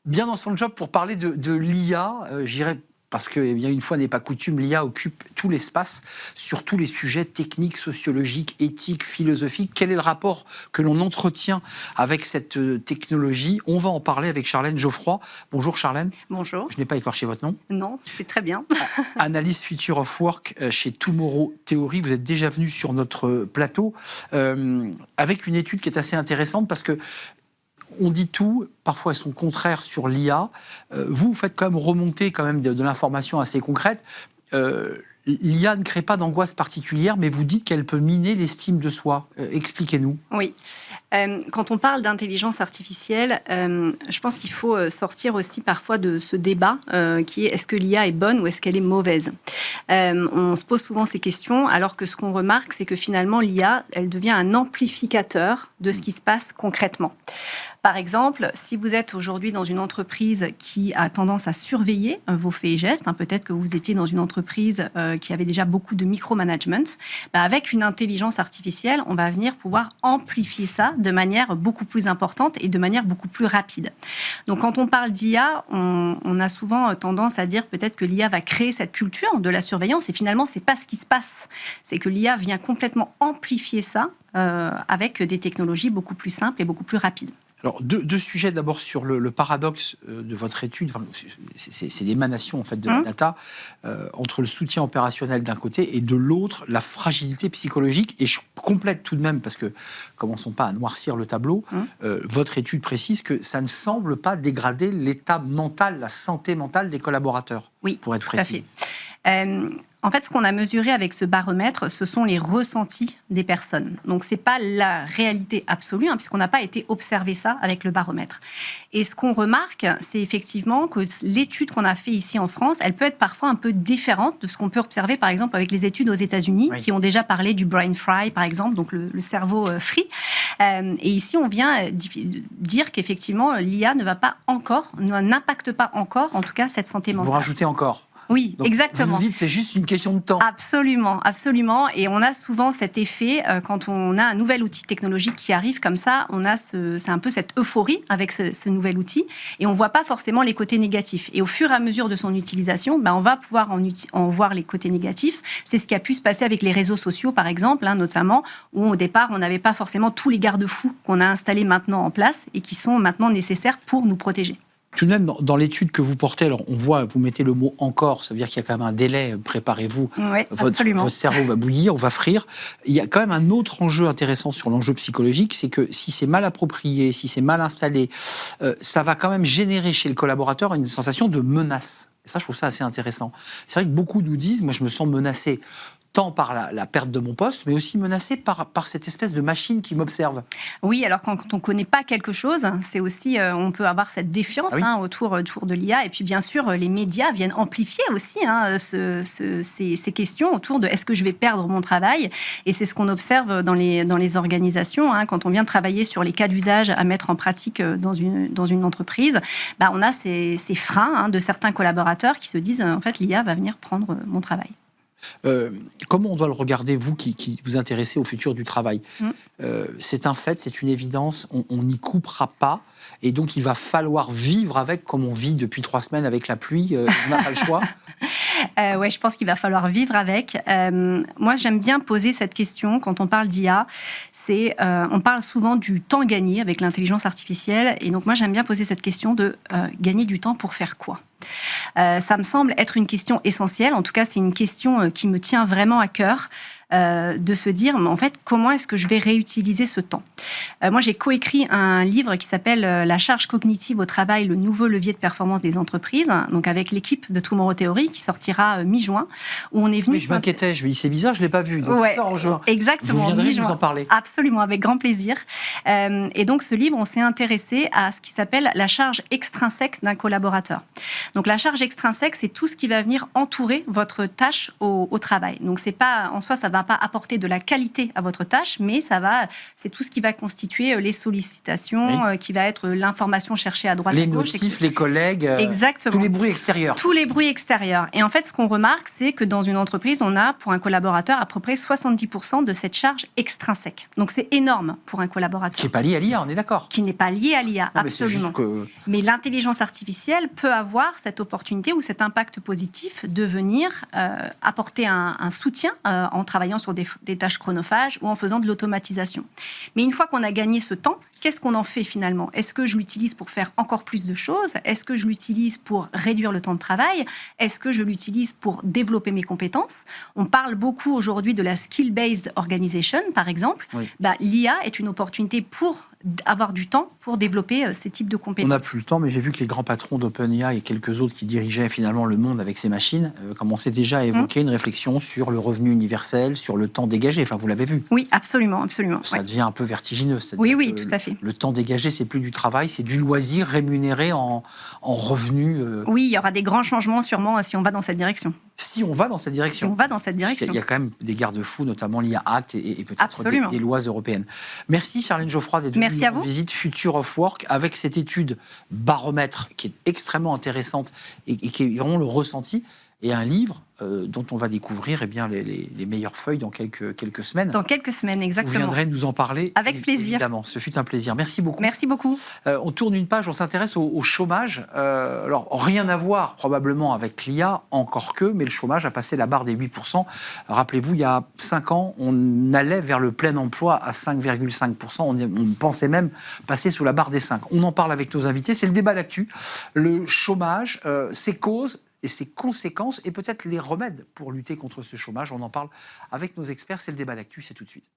Bien dans son job pour parler de l'IA, j'irai parce que, bien une fois n'est pas coutume, l'IA occupe tout l'espace sur tous les sujets techniques, sociologiques, éthiques, philosophiques. Quel est le rapport que l'on entretient avec cette technologie? On va en parler avec Charlène Geoffroy. Bonjour Charlène. Bonjour. Je n'ai pas écorché votre nom. Non, c'est très bien. Analyse Future of Work chez Tomorrow Theory. Vous êtes déjà venu sur notre plateau avec une étude qui est assez intéressante parce que on dit tout, parfois elles sont contraires sur l'IA. Vous faites quand même remonter de l'information assez concrète. L'IA ne crée pas d'angoisse particulière, mais vous dites qu'elle peut miner l'estime de soi. Expliquez-nous. Oui. Quand on parle d'intelligence artificielle, je pense qu'il faut sortir aussi parfois de ce débat qui est que l'IA est bonne ou est-ce qu'elle est mauvaise. On se pose souvent ces questions, alors que ce qu'on remarque, c'est que finalement l'IA, elle devient un amplificateur de ce qui se passe concrètement. Par exemple, si vous êtes aujourd'hui dans une entreprise qui a tendance à surveiller vos faits et gestes, peut-être que vous étiez dans une entreprise qui avait déjà beaucoup de micromanagement, avec une intelligence artificielle, on va venir pouvoir amplifier ça de manière beaucoup plus importante et de manière beaucoup plus rapide. Donc quand on parle d'IA, on a souvent tendance à dire peut-être que l'IA va créer cette culture de la surveillance, et finalement, c'est pas ce qui se passe. C'est que l'IA vient complètement amplifier ça avec des technologies beaucoup plus simples et beaucoup plus rapides. Alors, deux sujets d'abord sur le paradoxe de votre étude. Enfin, c'est l'émanation en fait de la data entre le soutien opérationnel d'un côté et de l'autre la fragilité psychologique. Et je complète tout de même parce que commençons pas à noircir le tableau. Votre étude précise que ça ne semble pas dégrader l'état mental, la santé mentale des collaborateurs. Oui, pour être précis. Tout à fait. En fait, ce qu'on a mesuré avec ce baromètre, ce sont les ressentis des personnes. Donc, ce n'est pas la réalité absolue, puisqu'on n'a pas été observer ça avec le baromètre. Et ce qu'on remarque, c'est effectivement que l'étude qu'on a fait ici en France, elle peut être parfois un peu différente de ce qu'on peut observer, par exemple, avec les études aux États-Unis, qui ont déjà parlé du brain fry, par exemple, donc le cerveau free. Et ici, on vient dire qu'effectivement, l'IA n'impacte pas encore, en tout cas, cette santé mentale. Vous rajoutez encore. Oui, donc, exactement. Vous dites que c'est juste une question de temps. Absolument, absolument. Et on a souvent cet effet, quand on a un nouvel outil technologique qui arrive comme ça, c'est un peu cette euphorie avec ce nouvel outil, et on ne voit pas forcément les côtés négatifs. Et au fur et à mesure de son utilisation, on va pouvoir en voir les côtés négatifs. C'est ce qui a pu se passer avec les réseaux sociaux, par exemple, notamment, où au départ, on n'avait pas forcément tous les garde-fous qu'on a installés maintenant en place et qui sont maintenant nécessaires pour nous protéger. Tout de même, dans l'étude que vous portez, alors on voit, vous mettez le mot « encore », ça veut dire qu'il y a quand même un délai, préparez-vous, oui, votre cerveau va bouillir, va frire. Il y a quand même un autre enjeu intéressant sur l'enjeu psychologique, c'est que si c'est mal approprié, si c'est mal installé, ça va quand même générer chez le collaborateur une sensation de menace. Et ça, je trouve ça assez intéressant. C'est vrai que beaucoup nous disent, moi je me sens menacé, tant par la perte de mon poste, mais aussi menacé par cette espèce de machine qui m'observe. Oui, alors quand on ne connaît pas quelque chose, c'est aussi, on peut avoir cette défiance autour de l'IA. Et puis bien sûr, les médias viennent amplifier aussi ces questions autour de est-ce que je vais perdre mon travail. Et c'est ce qu'on observe dans les organisations. Quand on vient travailler sur les cas d'usage à mettre en pratique dans une entreprise, on a ces freins de certains collaborateurs qui se disent en fait l'IA va venir prendre mon travail. Comment on doit le regarder, vous qui vous intéressez au futur du travail? C'est un fait, c'est une évidence, on n'y coupera pas, et donc il va falloir vivre avec, comme on vit depuis 3 semaines avec la pluie, on n'a pas le choix. Oui, je pense qu'il va falloir vivre avec. Moi, j'aime bien poser cette question quand on parle d'IA. On parle souvent du temps gagné avec l'intelligence artificielle, et donc moi j'aime bien poser cette question de gagner du temps pour faire quoi? Ça me semble être une question essentielle, en tout cas c'est une question qui me tient vraiment à cœur. De se dire, mais en fait, comment est-ce que je vais réutiliser ce temps? Moi, j'ai coécrit un livre qui s'appelle « La charge cognitive au travail, le nouveau levier de performance des entreprises », donc avec l'équipe de Tomorrow Theory, qui sortira mi-juin, où on est venu... Mais je m'inquiétais, je me dis, c'est bizarre, je ne l'ai pas vu, donc ça en juin. Exactement. Vous viendrez nous en parler. Absolument, avec grand plaisir. Et donc, ce livre, on s'est intéressé à ce qui s'appelle la charge extrinsèque d'un collaborateur. Donc, la charge extrinsèque, c'est tout ce qui va venir entourer votre tâche au travail. Donc, c'est pas, en soi, ça va va pas apporter de la qualité à votre tâche, mais c'est tout ce qui va constituer les sollicitations, qui va être l'information cherchée à droite, les à gauche. Notifs, les collègues, Exactement. tous les bruits extérieurs. Tous les bruits extérieurs. Et en fait, ce qu'on remarque, c'est que dans une entreprise, on a pour un collaborateur à peu près 70% de cette charge extrinsèque. Donc c'est énorme pour un collaborateur. Qui n'est pas lié à l'IA, on est d'accord. Qui n'est pas lié à l'IA, absolument. Mais l'intelligence artificielle peut avoir cette opportunité ou cet impact positif de venir apporter un soutien en travaillant sur des tâches chronophages ou en faisant de l'automatisation. Mais une fois qu'on a gagné ce temps, qu'est-ce qu'on en fait finalement? Est-ce que je l'utilise pour faire encore plus de choses? Est-ce que je l'utilise pour réduire le temps de travail? Est-ce que je l'utilise pour développer mes compétences? On parle beaucoup aujourd'hui de la skill-based organization, par exemple. Oui. L'IA est une opportunité pour avoir du temps pour développer ces types de compétences. On n'a plus le temps, mais j'ai vu que les grands patrons d'OpenAI et quelques autres qui dirigeaient finalement le monde avec ces machines commençaient déjà à évoquer une réflexion sur le revenu universel, sur le temps dégagé. Enfin, vous l'avez vu. Oui, absolument, absolument. Ça devient un peu vertigineux. Oui, tout à fait. Le temps dégagé, c'est plus du travail, c'est du loisir rémunéré en revenu. Oui, il y aura des grands changements sûrement si on va dans cette direction. Si on va dans cette direction. Si on va dans cette direction. Il y a quand même des garde-fous, notamment l'IA Act et peut-être des lois européennes. Merci Charlène Geoffroy d'être venue en visite Future of Work avec cette étude baromètre qui est extrêmement intéressante et qui est vraiment le ressenti, et un livre dont on va découvrir les meilleures feuilles dans quelques semaines. Dans quelques semaines, exactement. Vous viendrez nous en parler. Avec plaisir. Évidemment, ce fut un plaisir. Merci beaucoup. Merci beaucoup. On tourne une page, on s'intéresse au chômage. Alors, rien à voir probablement avec l'IA, encore que, mais le chômage a passé la barre des 8%. Rappelez-vous, il y a 5 ans, on allait vers le plein emploi à 5,5%. On pensait même passer sous la barre des 5. On en parle avec nos invités. C'est le débat d'actu. Le chômage, ses causes et ses conséquences et peut-être les remèdes pour lutter contre ce chômage. On en parle avec nos experts. C'est le débat d'actu, c'est tout de suite.